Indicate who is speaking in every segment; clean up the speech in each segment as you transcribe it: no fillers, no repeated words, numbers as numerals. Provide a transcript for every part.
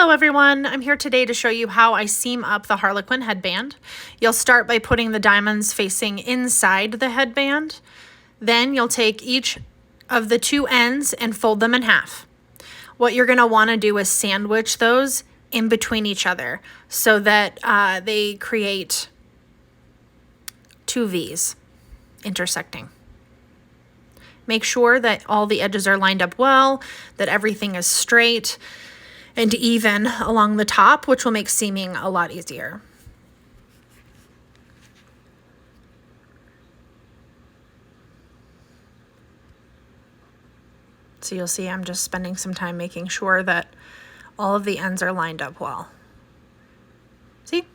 Speaker 1: Hello everyone, I'm here today to show you how I seam up the Harlequin headband. You'll start by putting the diamonds facing inside the headband. Then you'll take each of the two ends and fold them in half. What you're going to want to do is sandwich those in between each other so that they create two V's intersecting. Make sure that all the edges are lined up well, that everything is straight and even along the top, which will make seaming a lot easier. So you'll see I'm just spending some time making sure that all of the ends are lined up well. See?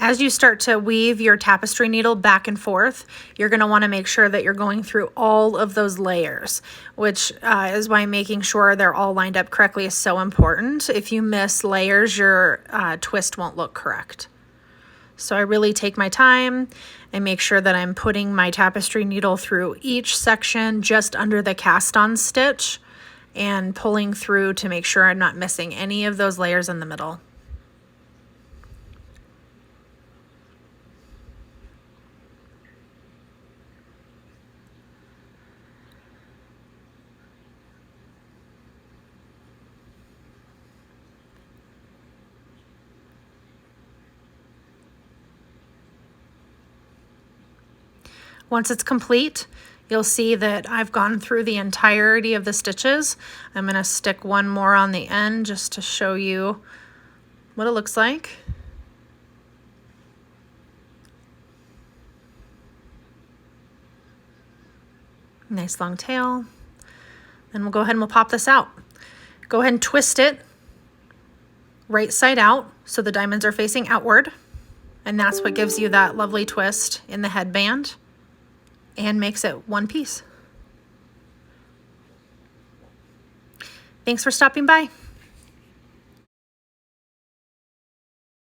Speaker 1: As you start to weave your tapestry needle back and forth, you're going to want to make sure that you're going through all of those layers, which is why making sure they're all lined up correctly is so important. If you miss layers, your twist won't look correct. So I really take my time and make sure that I'm putting my tapestry needle through each section just under the cast-on stitch and pulling through to make sure I'm not missing any of those layers in the middle. Once it's complete, you'll see that I've gone through the entirety of the stitches. I'm going to stick one more on the end just to show you what it looks like. Nice long tail. Then we'll go ahead and we'll pop this out. Go ahead and twist it right side out so the diamonds are facing outward. And that's what gives you that lovely twist in the headband and makes it one piece. Thanks for stopping by.